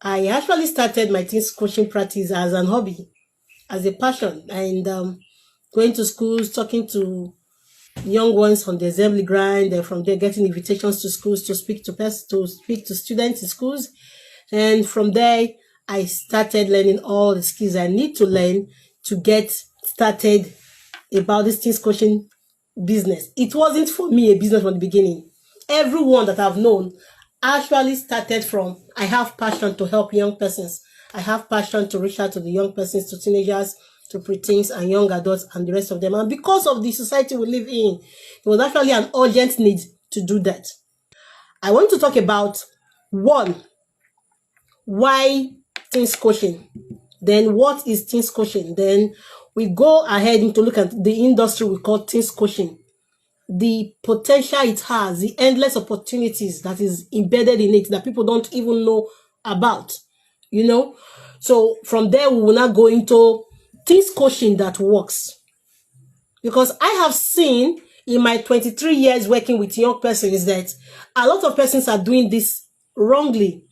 I actually started my teens coaching practice as an hobby, as a passion, and going to schools, talking to young ones on the assembly grind, and from there getting invitations to schools to speak to students in schools, and from there I started learning all the skills I need to learn to get started about this teens coaching business. It wasn't for me a business from the beginning. Everyone that I've known actually started from, I have passion to help young persons. I have passion to reach out to the young persons, to teenagers, to preteens and young adults and the rest of them. And because of the society we live in, it was actually an urgent need to do that. I want to talk about one, why teens coaching? Then what is teens coaching? Then we go ahead into look at the industry we call teens coaching, the potential it has, the endless opportunities that is embedded in it that people don't even know about, you know. So from there, we will now go into teens coaching that works. Because I have seen in my 23 years working with young persons that a lot of persons are doing this wrongly.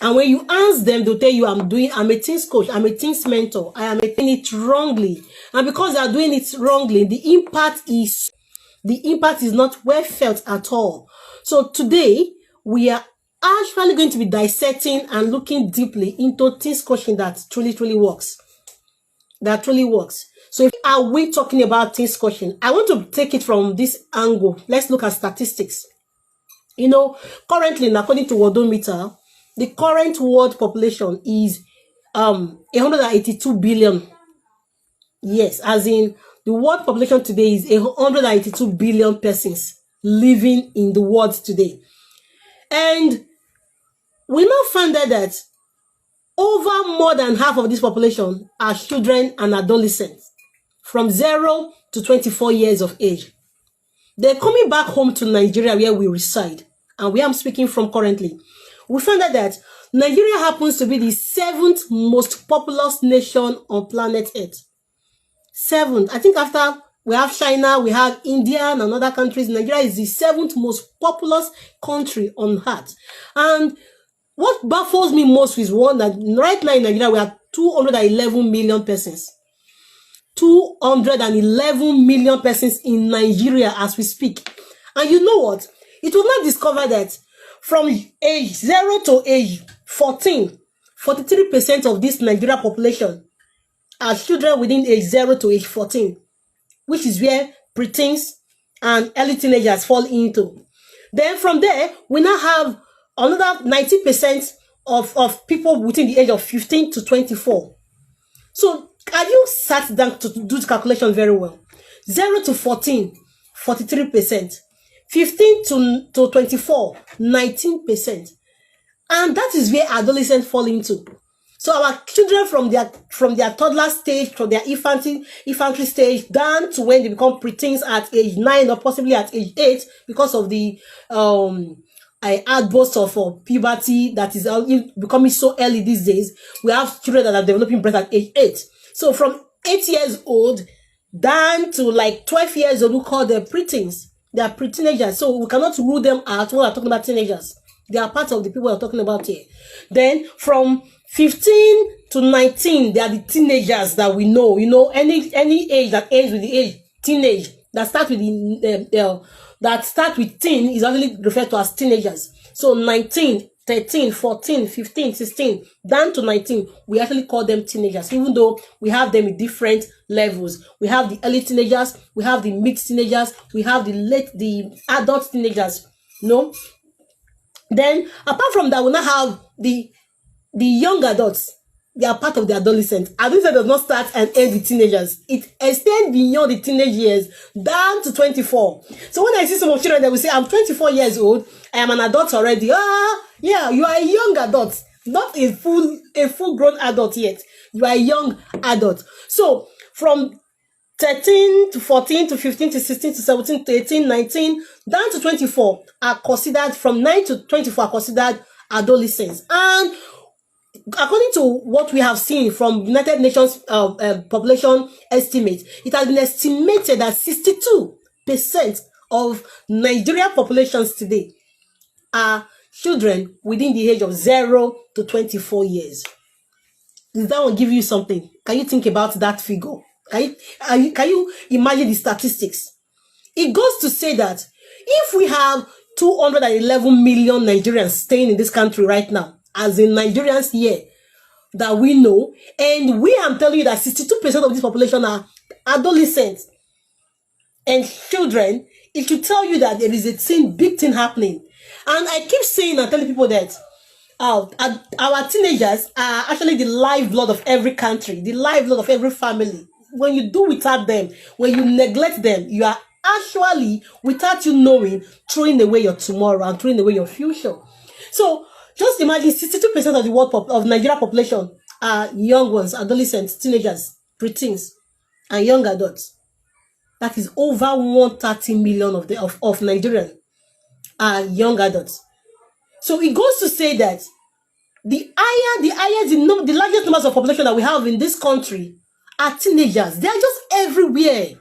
And when you ask them, they'll tell you, I'm a teens coach, I'm a teens mentor, I am doing it wrongly. And because they are doing it wrongly, the impact is not well felt at all. So today, we are actually going to be dissecting and looking deeply into teens coaching that truly works. That truly works. So if are we talking about teens coaching, I want to take it from this angle. Let's look at statistics. You know, currently, according to Worldometer, the current world population is 182 billion. Yes, as in the world population today is 182 billion persons living in the world today. And we now found out that over more than half of this population are children and adolescents from 0 to 24 years of age. They're coming back home to Nigeria where we reside and where I'm speaking from currently. We found out that Nigeria happens to be the 7th most populous nation on planet Earth. 7th. I think after we have China, we have India and other countries, Nigeria is the 7th most populous country on Earth. And what baffles me most is one that right now in Nigeria, we have 211 million persons. 211 million persons in Nigeria as we speak. And you know what? It was not discovered that from age 0 to age 14, 43% of this Nigeria population are children within age 0 to age 14, which is where preteens and early teenagers fall into. Then from there, we now have another 90% of people within the age of 15 to 24. So have you sat down to do the calculation very well? 0 to 14, 43%. 15 to 24, 19%. And that is where adolescents fall into. So our children from their toddler stage, from their infantry stage, down to when they become preteens at age 9 or possibly at age 8, because of the outburst of puberty that is becoming so early these days. We have children that are developing breast at age 8. So from 8 years old down to like 12 years old, we call them preteens. They are pre-teenagers, so we cannot rule them out when we're talking about teenagers. They are part of the people we're talking about here. Then from 15 to 19, they are the teenagers that we know. You know, any age that ends with the age teenage that starts with teen is actually referred to as teenagers. So 19, 13, 14, 15, 16, down to 19, we actually call them teenagers, even though we have them in different levels. We have the early teenagers, we have the mid teenagers, we have the adult teenagers, no? Then, apart from that, we now have the young adults. They are part of the adolescent. Adolescent does not start and end with teenagers. It extends beyond the teenage years, down to 24. So when I see some children that will say, I'm 24 years old, I am an adult already. Yeah, you are a young adult, not a full grown adult yet. You are a young adult. So from 13 to 14 to 15 to 16 to 17 to 18, 19, down to 24 are considered, from 9 to 24 are considered adolescents. And according to what we have seen from United Nations population estimate, it has been estimated that 62% of Nigeria populations today are children within the age of 0 to 24 years. Does that one give you something? Can you think about that figure? Can you imagine the statistics? It goes to say that if we have 211 million Nigerians staying in this country right now, as in Nigerians here that we know, and I'm telling you that 62% of this population are adolescents and children, it should tell you that there is a big thing happening. And I keep saying and telling people that our teenagers are actually the lifeblood of every country, the lifeblood of every family. When you do without them, when you neglect them, you are actually, without you knowing, throwing away your tomorrow and throwing away your future. So just imagine 62% of the world of Nigeria population are young ones, adolescents, teenagers, preteens, and young adults. That is over 130 million of Nigerians are young adults. So it goes to say that the largest numbers of population that we have in this country are teenagers. They are just everywhere.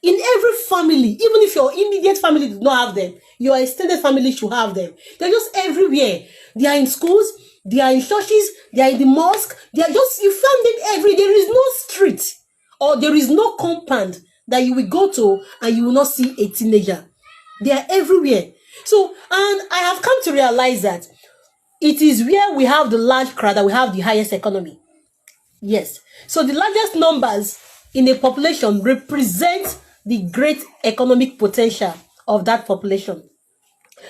In every family, even if your immediate family does not have them, your extended family should have them. They're just everywhere. They are in schools, they are in churches, they are in the mosque. They are just, you find them everywhere. There is no street or there is no compound that you will go to and you will not see a teenager. They are everywhere. So, and I have come to realize that it is where we have the large crowd that we have the highest economy. Yes. So the largest numbers in a population represent the great economic potential of that population.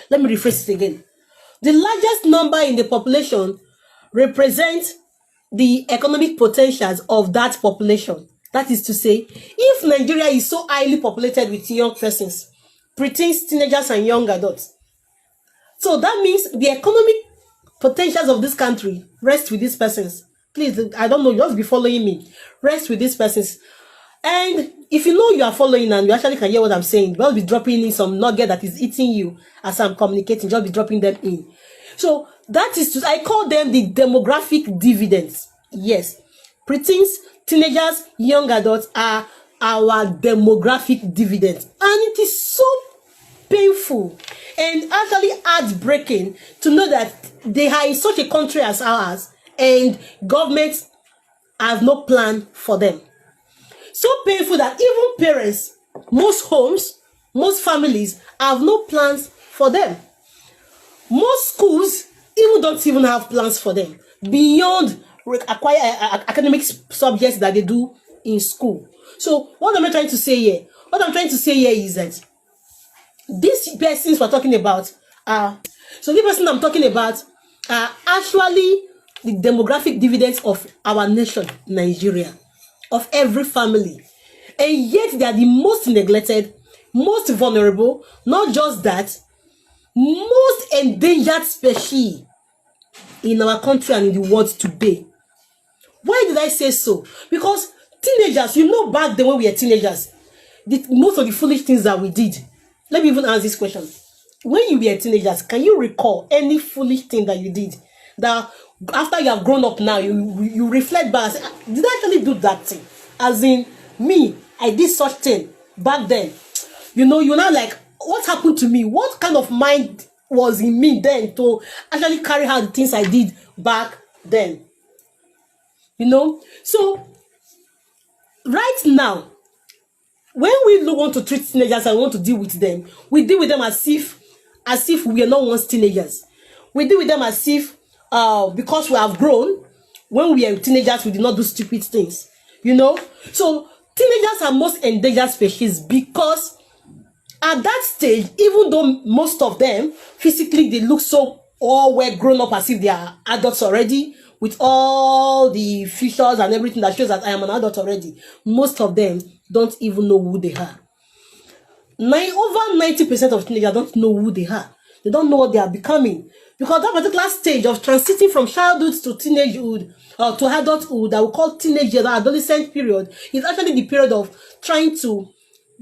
Let me rephrase it again. The largest number in the population represents the economic potentials of that population. That is to say, if Nigeria is so highly populated with young persons, preteens, teenagers, and young adults, so that means the economic potentials of this country rest with these persons. Please, I don't know, just be following me. Rest with these persons. And if you know you are following and you actually can hear what I'm saying, just be dropping in some nugget that is eating you as I'm communicating. Just be dropping them in. So that is, I call them the demographic dividends. Yes. Preteens, teenagers, young adults are our demographic dividends. And it is so painful and actually heartbreaking to know that they are in such a country as ours and governments have no plan for them. So painful that even parents, most homes, most families have no plans for them. Most schools don't even have plans for them beyond academic subjects that they do in school. So what am I trying to say here? What I'm trying to say here is that these persons we're talking about are actually the demographic dividends of our nation, Nigeria, of every family. And yet they are the most neglected, most vulnerable, not just that, most endangered species in our country and in the world today. Why did I say so? Because teenagers, back then when we were teenagers, most of the foolish things that we did. Let me even ask this question. When you were teenagers, can you recall any foolish thing that you did that after you have grown up now, you reflect back and say, did I actually do that thing? As in, me, I did such thing back then. You're now like, what happened to me? What kind of mind was in me then to actually carry out the things I did back then? So right now, when we want to treat teenagers and want to deal with them, we deal with them as if we are not once teenagers. We deal with them as if because we have grown, when we are teenagers, we did not do stupid things. So teenagers are most endangered species because at that stage, even though most of them physically they look so all well grown up as if they are adults already, with all the features and everything that shows that I am an adult already, most of them don't even know who they are. Over 90% of teenagers don't know who they are. They don't know what they are becoming. Because that particular stage of transiting from childhood to teenagehood or to adulthood that we call teenage years or adolescent period is actually the period of trying to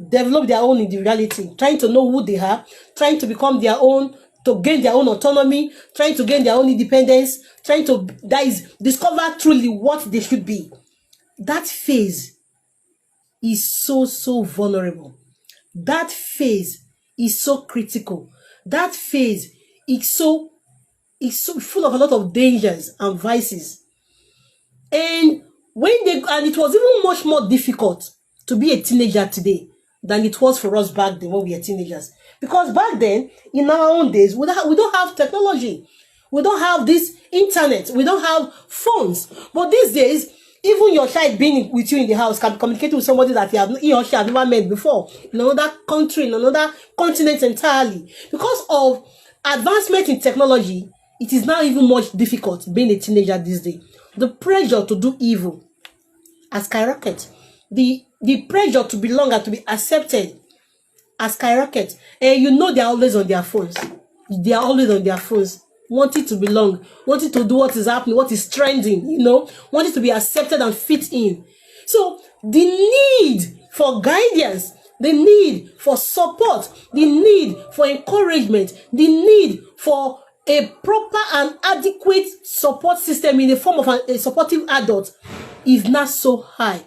develop their own individuality, trying to know who they are, trying to become their own, to gain their own autonomy, trying to gain their own independence, trying to discover truly what they should be. That phase is so vulnerable. That phase is so critical. That phase is so is so full of a lot of dangers and vices. And it was even much more difficult to be a teenager today than it was for us back then when we were teenagers. Because back then, in our own days, we don't have technology. We don't have this internet. We don't have phones. But these days, even your child being with you in the house can communicate with somebody that he or she has never met before in another country, in another continent entirely. Because of advancement in technology, it is now even much difficult being a teenager these days. The pressure to do evil has skyrocketed. The pressure to belong and to be accepted has skyrocketed. And you know they are always on their phones. They are always on their phones, wanting to belong, wanting to do what is happening, what is trending, wanting to be accepted and fit in. So the need for guidance, the need for support, the need for encouragement, the need for a proper and adequate support system in the form of a supportive adult is not so high.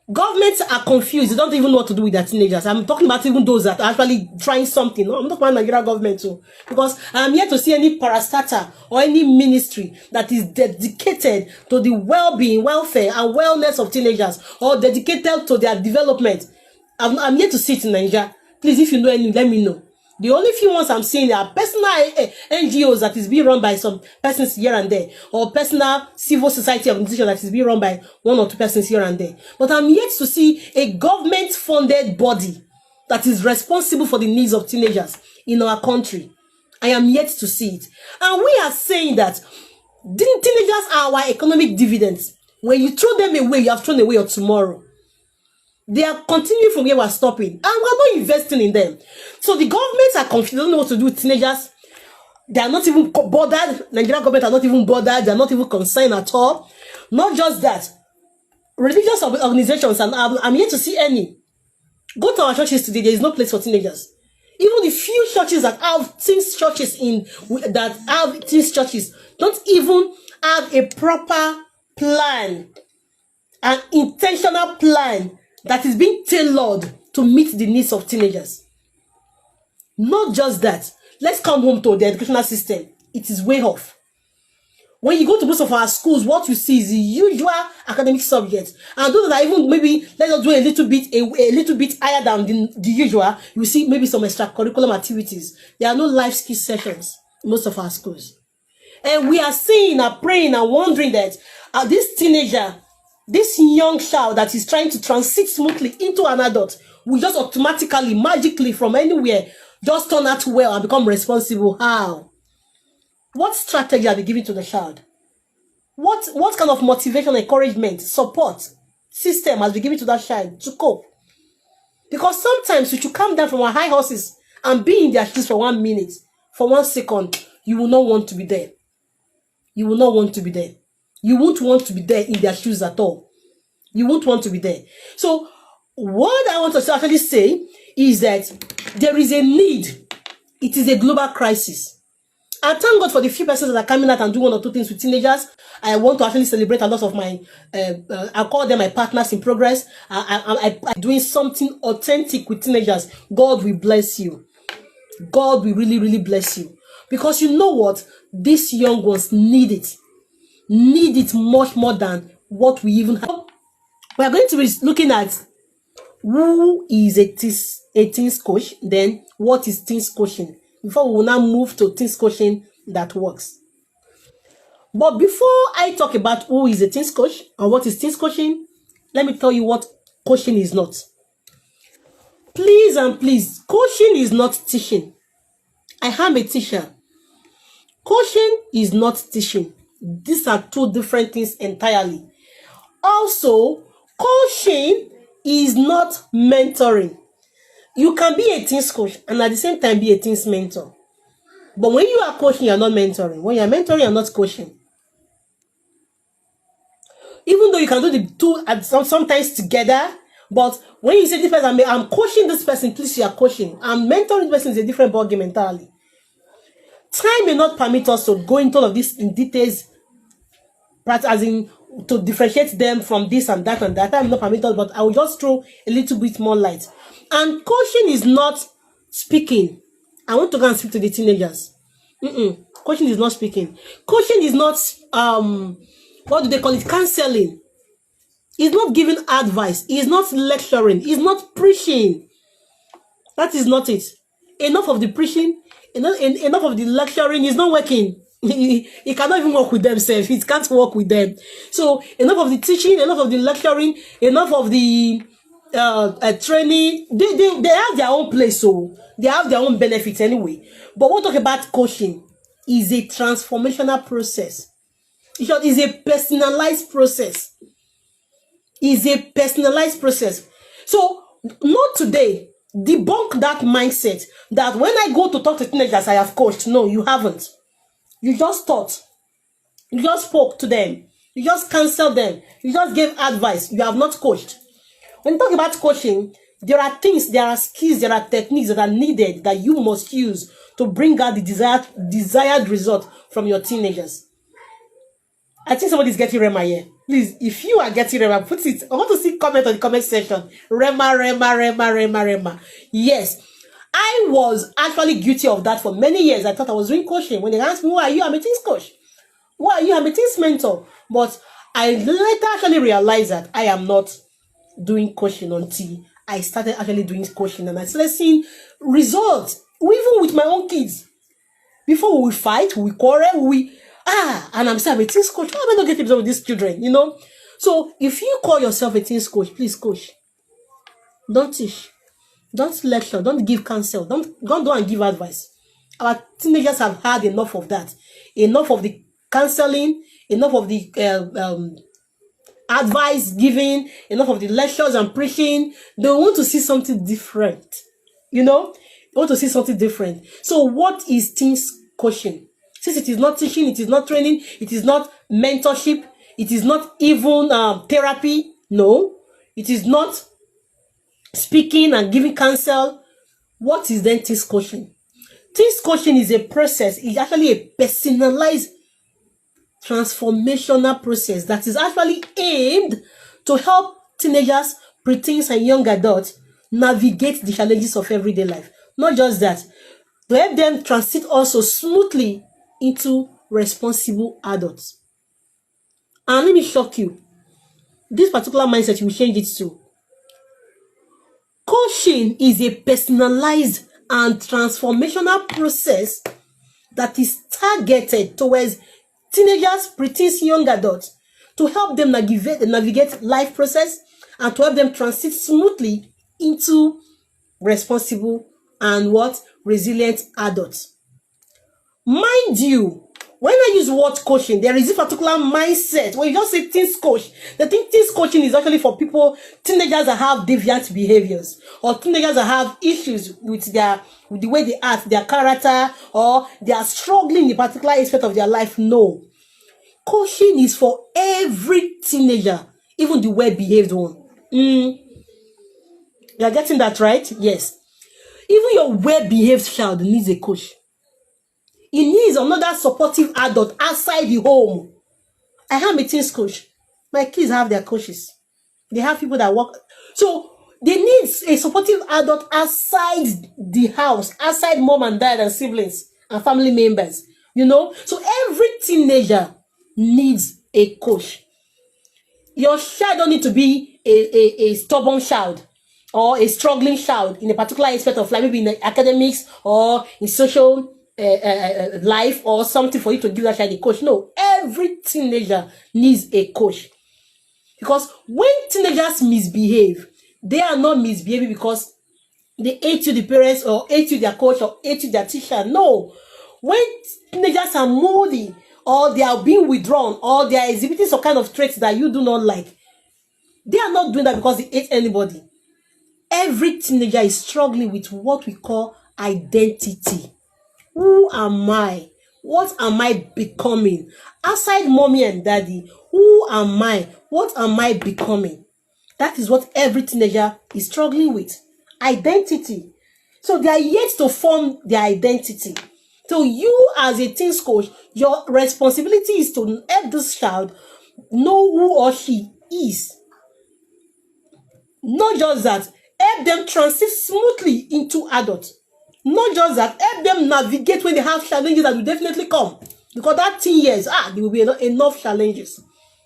Governments are confused. They don't even know what to do with their teenagers. I'm talking about even those that are actually trying something. No, I'm talking about Nigerian government too. Because I'm yet to see any parastatal or any ministry that is dedicated to the well-being, welfare, and wellness of teenagers, or dedicated to their development. I'm yet to see it in Nigeria. Please, if you know any, let me know. The only few ones I'm seeing are personal NGOs that is being run by some persons here and there, or personal civil society organization that is being run by one or two persons here and there. But I'm yet to see a government-funded body that is responsible for the needs of teenagers in our country. I am yet to see it. And we are saying that teenagers are our economic dividends. When you throw them away, you have thrown away your tomorrow. They are continuing from where we're stopping, and we're not investing in them. So the governments are confused. They don't know what to do with teenagers. They are not even bothered. Nigerian government are not even bothered. They are not even concerned at all. Not just that. Religious organizations, and I'm yet to see any. Go to our churches today. There is no place for teenagers. Even the few churches that have teens churches don't even have a proper plan, an intentional plan that is being tailored to meet the needs of teenagers. Not just that. Let's come home to the educational system. It is way off. When you go to most of our schools, what you see is the usual academic subjects. And those that are even maybe, let us do a little bit higher than the usual, you see maybe some extracurricular activities. There are no life skill sessions in most of our schools. And we are seeing and praying and wondering that this teenager, this young child that is trying to transit smoothly into an adult will just automatically, magically, from anywhere, just turn out well and become responsible. How? What strategy are they giving to the child? What kind of motivation, encouragement, support system has been given to that child to cope? Because sometimes we should come down from our high horses and be in their shoes for 1 minute, for 1 second. You will not want to be there. You will not want to be there. You won't want to be there in their shoes at all. You won't want to be there. So what I want to actually say is that there is a need. It is a global crisis. I thank God for the few persons that are coming out and doing 1 or 2 things with teenagers. I want to actually celebrate a lot of my, I call them my partners in progress. I'm doing something authentic with teenagers. God will bless you. God will really, really bless you. Because you know what? These young ones need it. Need it much more than what we even have. We are going to be looking at who is a teens coach, then what is teens coaching, before we will now move to teens coaching that works. But before I talk about who is a teens coach and what is teens coaching, let me tell you what coaching is not. Please and please, coaching is not teaching. I am a teacher. Coaching is not teaching. These are 2 different things entirely. Also, coaching is not mentoring. You can be a teens coach and at the same time be a teens mentor. But when you are coaching, you are not mentoring. When you are mentoring, you are not coaching. Even though you can do the 2 sometimes together, but when you say this person, I'm coaching this person, please, you are coaching. I'm mentoring this person is a different ballgame entirely. Time may not permit us to go into all of this in details, as in to differentiate them from this and that and that. Time may not permit us, but I will just throw a little bit more light. And coaching is not speaking. I want to go and speak to the teenagers. Coaching is not speaking. Coaching is not what do they call it? Counseling. It's not giving advice. It's not lecturing. It's not preaching. That is not it. Enough of the preaching. Enough of the lecturing. Is not working. He cannot even work with themselves. He can't work with them. So enough of the teaching. Enough of the lecturing. Enough of the training. They have their own place. So they have their own benefits anyway. But we'll talk about coaching. Is a transformational process. In short, is a personalized process. Is a personalized process. So not today debunk that mindset that when I go to talk to teenagers I have coached. No, you haven't. You just taught. You just spoke to them. You just counseled them. You just gave advice. You have not coached. When you talk about coaching, there are things, there are skills, there are techniques that are needed that you must use to bring out the desired result from your teenagers. I think somebody's getting Rema here. Please, if you are getting Rema, put it. I want to see comment on the comment section. Rema. Yes. I was actually guilty of that for many years. I thought I was doing coaching. When they asked me, who are you? I'm a teens coach. Who are you? I'm a teens mentor. But I later actually realized that I am not doing coaching until I started actually doing coaching. And I started seeing results. Even with my own kids. Before we fight, we quarrel, and I'm saying I'm a teens coach. How am I not getting involved with these children? You know? So if you call yourself a teens coach, please coach. Don't teach. Don't lecture. Don't give counsel. Don't go and give advice. Our teenagers have had enough of that. Enough of the counseling. Enough of the advice giving. Enough of the lectures and preaching. They want to see something different. You know? They want to see something different. So what is teens coaching? Since it is not teaching, it is not training, it is not mentorship, it is not even therapy. No, it is not speaking and giving counsel. What is then teens coaching? Teens coaching is a process. It's actually a personalized transformational process that is actually aimed to help teenagers, preteens, and young adults navigate the challenges of everyday life. Not just that, to help them transit also smoothly into responsible adults. And let me shock you. This particular mindset, you will change it to. Coaching is a personalized and transformational process that is targeted towards teenagers, preteens, young adults to help them navigate life process and to help them transit smoothly into responsible and resilient adults. Mind you, when I use word coaching, there is a particular mindset. When you just say teens coach, the teens coaching is actually for people, teenagers that have deviant behaviors, or teenagers that have issues with the way they act, their character, or they are struggling in a particular aspect of their life. No. Coaching is for every teenager, even the well-behaved one. You are getting that right? Yes. Even your well-behaved child needs a coach. He needs another supportive adult outside the home. I am a teens coach. My kids have their coaches. They have people that work. So they need a supportive adult outside the house, outside mom and dad and siblings and family members. You know? So every teenager needs a coach. Your child don't need to be a stubborn child or a struggling child in a particular aspect of life, maybe in academics or in social life or something for you to give that child a coach. No, every teenager needs a coach. Because when teenagers misbehave, they are not misbehaving because they hate you, the parents, or hate you, their coach, or hate you, their teacher. No. When teenagers are moody, or they are being withdrawn, or they are exhibiting some kind of traits that you do not like, they are not doing that because they hate anybody. Every teenager is struggling with what we call identity. Who am I? What am I becoming? Outside mommy and daddy, who am I? What am I becoming? That is what every teenager is struggling with. Identity. So they are yet to form their identity. So you as a teens coach, your responsibility is to help this child know who or she is. Not just that, help them transit smoothly into adult. Not just that, help them navigate when they have challenges that will definitely come. Because that 10 years, there will be enough challenges.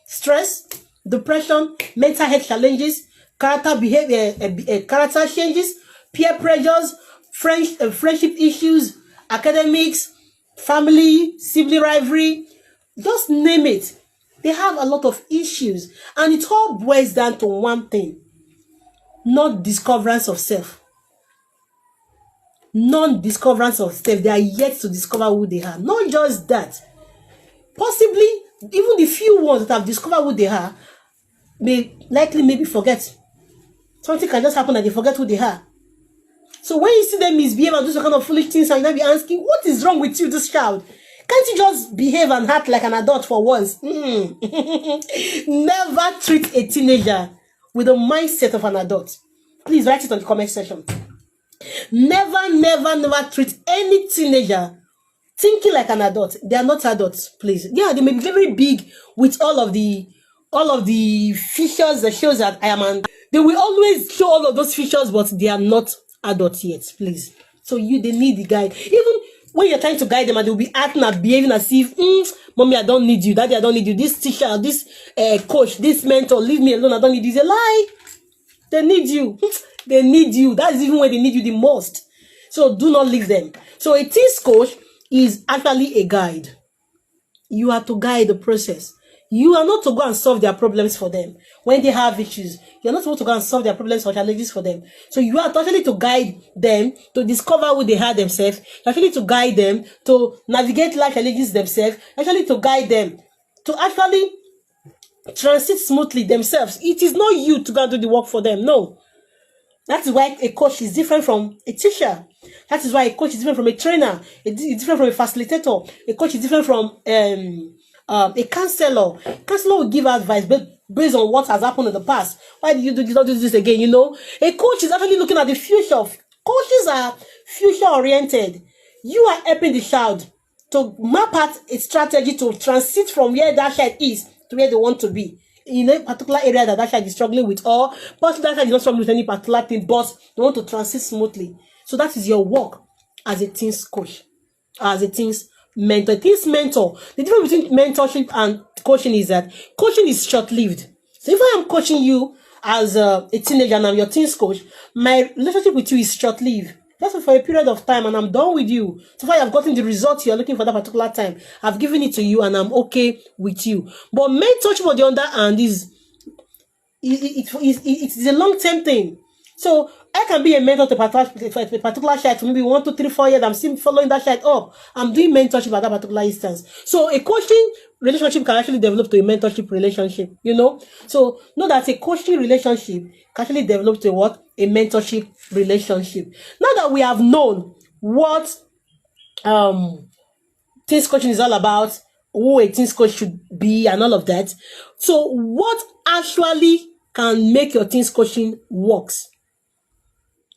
Stress, depression, mental health challenges, character behavior, character changes, peer pressures, friendship issues, academics, family, sibling rivalry, just name it. They have a lot of issues, and it all boils down to one thing: not discoverance of self. Non-discoverance of self. They are yet to discover who they are. Not just that. Possibly, even the few ones that have discovered who they are may likely maybe forget. Something can just happen and they forget who they are. So when you see them misbehave and do some kind of foolish things, and you might be asking, what is wrong with you, this child? Can't you just behave and act like an adult for once? Never treat a teenager with the mindset of an adult. Please write it on the comment section. Never treat any teenager thinking like an adult. They are not adults, please. Yeah, they may be very big with all of the features that shows that I am an. They will always show all of those features, but they are not adults yet, please. So they need the guide. Even when you're trying to guide them and they'll be acting and behaving as if, mommy, I don't need you, daddy, I don't need you, this teacher, this coach, this mentor, leave me alone, I don't need you. It's a lie. They need you. They need you. That is even when they need you the most. So do not leave them. So a teens coach is actually a guide. You are to guide the process. You are not to go and solve their problems for them. When they have issues, you're not supposed to go and solve their problems or challenges for them. So you are actually to guide them to discover who they are themselves. You're actually to guide them to navigate life challenges themselves. Actually to guide them to actually transit smoothly themselves. It is not you to go and do the work for them. No. That is why a coach is different from a teacher. That is why a coach is different from a trainer. It's different from a facilitator. A coach is different from a counselor. A counselor will give advice based on what has happened in the past. Why did you not do this again? A coach is actually looking at the future. Coaches are future oriented. You are helping the child to map out a strategy to transit from where that child is to where they want to be in a particular area that child is struggling with, or possibly that child is not struggling with any particular thing, but they want to transit smoothly. So that is your work as a teens coach, as a teens mentor. Teens mentor, the difference between mentorship and coaching is that coaching is short-lived. So if I am coaching you as a teenager and I'm your teens coach, my relationship with you is short-lived. Just for a period of time, and I'm done with you. So far, I've gotten the results you're looking for that particular time. I've given it to you, and I'm okay with you. But mentorship on the other hand is it's a long-term thing. So I can be a mentor to a particular child for maybe 1, 2, 3, 4 years. I'm still following that child up. I'm doing mentorship at that particular instance. So a coaching relationship can actually develop to a mentorship relationship, So know that a coaching relationship can actually develop to what? A mentorship relationship. Now that we have known what teens coaching is all about, who a teens coach should be and all of that. So what actually can make your teens coaching works?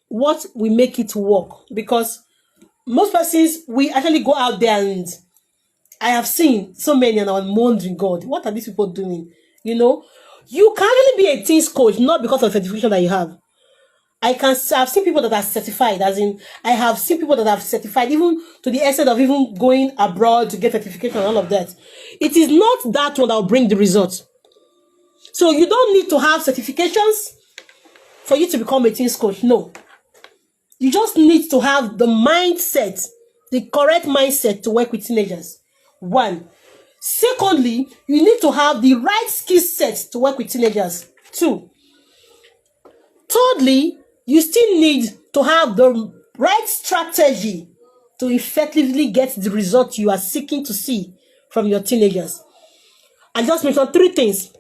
What will make it work? Because most persons, we actually go out there, and I have seen so many, and I'm wondering, God, what are these people doing? You can really be a teens coach not because of the certification that you have. I've seen people that are certified, as in I have seen people that have certified even to the extent of even going abroad to get certification and all of that. It is not that one that will bring the results. So you don't need to have certifications for you to become a teens coach. No. You just need to have the mindset, the correct mindset to work with teenagers. 1. Secondly, you need to have the right skill set to work with teenagers. 2. Thirdly, you still need to have the right strategy to effectively get the result you are seeking to see from your teenagers. I just mentioned 3 things.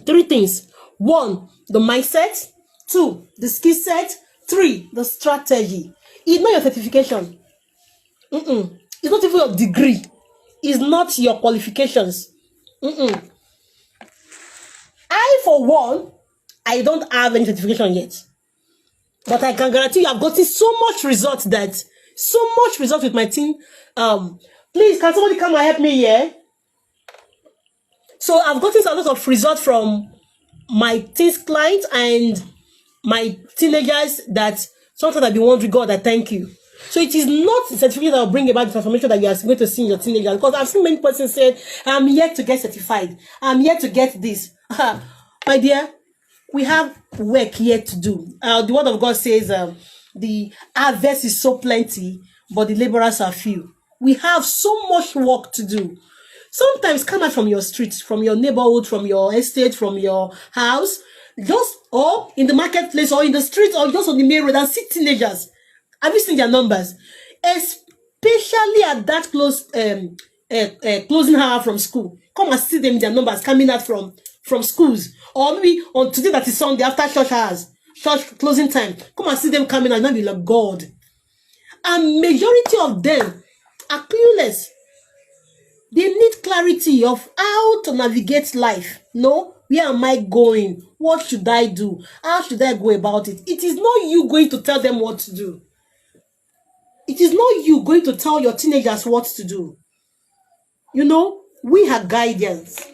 3 things. 1, the mindset. 2, the skill set. 3, the strategy. It's not your certification. It's not even your degree. It's not your qualifications. I, for one, I don't have any certification yet. But I can guarantee you I've gotten so much results with my team. Please, can somebody come and help me here? So I've gotten a lot of results from my teens clients and my teenagers that sometimes I've been wondering, God, I thank you. So it is not the certificate that will bring about the transformation that you are going to see in your teenager. Because I've seen many persons say, I'm yet to get certified. I'm yet to get this. My dear, we have work yet to do. The word of God says the harvest is so plenty, but the laborers are few. We have so much work to do. Sometimes come out from your street, from your neighborhood, from your estate, from your house, just or in the marketplace or in the street or just on the main road and see teenagers. Have you seen their numbers? Especially at that closing hour from school. Come and see them in their numbers coming out from schools. Or maybe on today that is Sunday after church hours, church closing time. Come and see them coming out and be like, God. And majority of them are clueless. They need clarity of how to navigate life. No, where am I going? What should I do? How should I go about it? It is not you going to tell them what to do. It is not you going to tell your teenagers what to do. You know, we are guidance.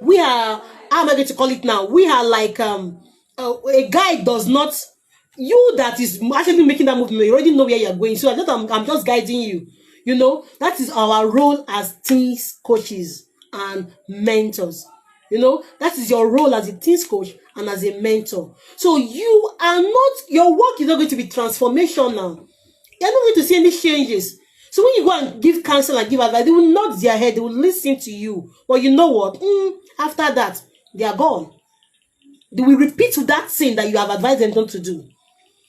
We are, how am I going to call it now? We are like a guide does not, you that is actually making that movement, you already know where you're going. So I'm just guiding you. You know, that is our role as teens coaches and mentors. You know, that is your role as a teens coach and as a mentor. So you are not, your work is not going to be transformational. You're not going to see any changes. So when you go and give counsel and give advice, they will nod their head, they will listen to you. But you know what? After that, they are gone. They will repeat that thing that you have advised them not to do.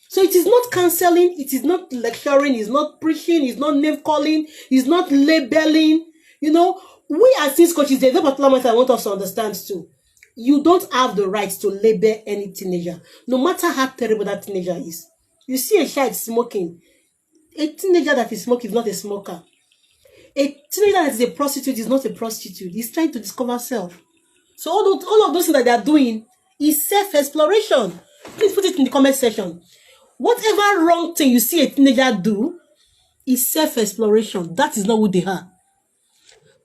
So it is not counseling, it is not lecturing, it's not preaching, it's not name calling, it's not labeling. You know, we as teens coaches, there's a particular matter I want us to understand too. You don't have the right to label any teenager, no matter how terrible that teenager is. You see a child smoking. A teenager that is smoking is not a smoker. A teenager that is a prostitute is not a prostitute. He's trying to discover self. So all of those things that they are doing is self-exploration. Please put it in the comment section. Whatever wrong thing you see a teenager do is self-exploration. That is not who they are.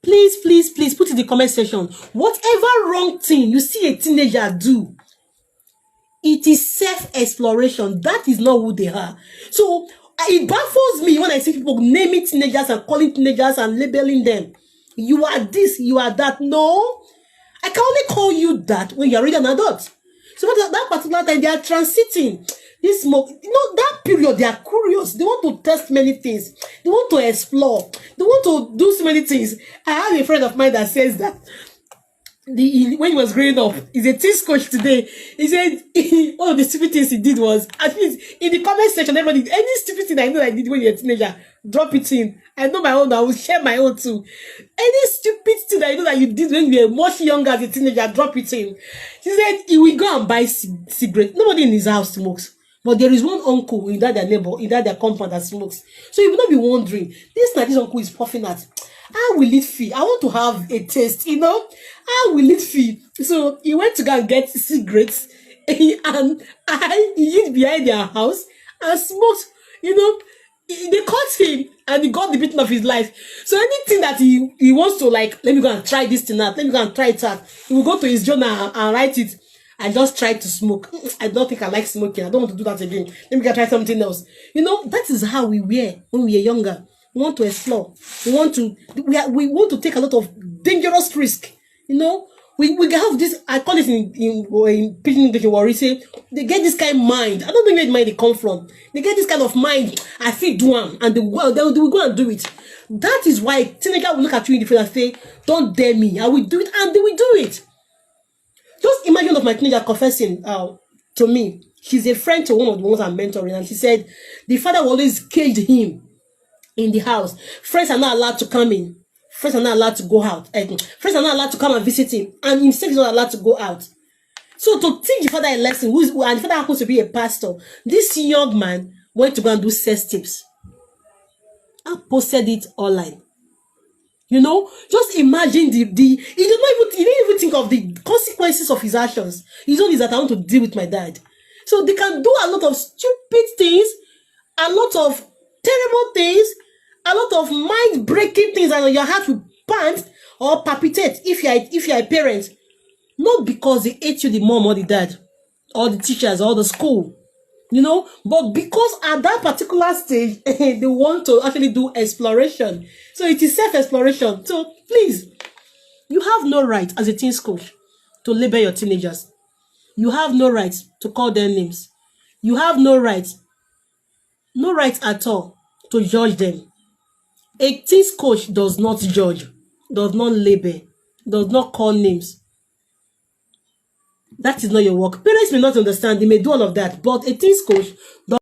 Please, please, please put in the comment section. Whatever wrong thing you see a teenager do, it is self-exploration. That is not who they are. So it baffles me when I see people naming teenagers and calling teenagers and labeling them. You are this, you are that. No, I can only call you that when you are already an adult. So at that particular time, they are transiting. This smoke, you know, that period, they are curious. They want to test many things. They want to explore. They want to do so many things. I have a friend of mine that says that when he was growing up, he's a teens coach today. He said one of the stupid things he did was, at least in the comment section, everybody, any stupid thing I know I did when you're a teenager, drop it in. I know my own, I will share my own too. Any stupid thing that I know that you did when you were much younger as a teenager, drop it in. She said he will go and buy cigarettes. Nobody in his house smokes. But there is one uncle in that their neighbor, in that their compound that smokes. So you will not be wondering, this uncle is puffing at. How will it feel? I want to have a taste, you know? How will it feel? So he went to go and get cigarettes and he hid behind their house and smoked, you know. They caught him and he got the beating of his life. So anything that he wants to, like, let me go and try this thing out, let me go and try it out, he will go to his journal and write it. I just tried to smoke. I don't think I like smoking. I don't want to do that again. Let me go try something else. You know, that is how we were when we were younger. We want to explore. We want to take a lot of dangerous risk. You know, we have this. I call it in pidgin English where we say they get this kind of mind. I don't know where the mind they come from. They get this kind of mind. I feel do them, and they will go and do it. That is why teenager will look at you in the face and say, "Don't dare me. I will do it," and they will do it. Just imagine one of my teenager confessing to me. She's a friend to one of the ones I'm mentoring, and she said the father always caged him in the house. Friends are not allowed to come in. Friends are not allowed to go out. Friends are not allowed to come and visit him, and himself is not allowed to go out. So to teach the father a lesson, and the father happens to be a pastor, this young man went to go and do sex tips and posted it online. You know, just imagine he didn't even think of the consequences of his actions. His own is that I want to deal with my dad. So they can do a lot of stupid things, a lot of terrible things, a lot of mind-breaking things, and your heart will pant or palpitate if you are a parent. Not because they hate you, the mom or the dad, or the teachers or the school. But because at that particular stage, they want to actually do exploration. So it is self-exploration. So please, you have no right as a teens coach to label your teenagers. You have no right to call them names. You have no right at all to judge them. A teens coach does not judge, does not label, does not call names. That is not your work. Parents may not understand, they may do all of that, but a teens coach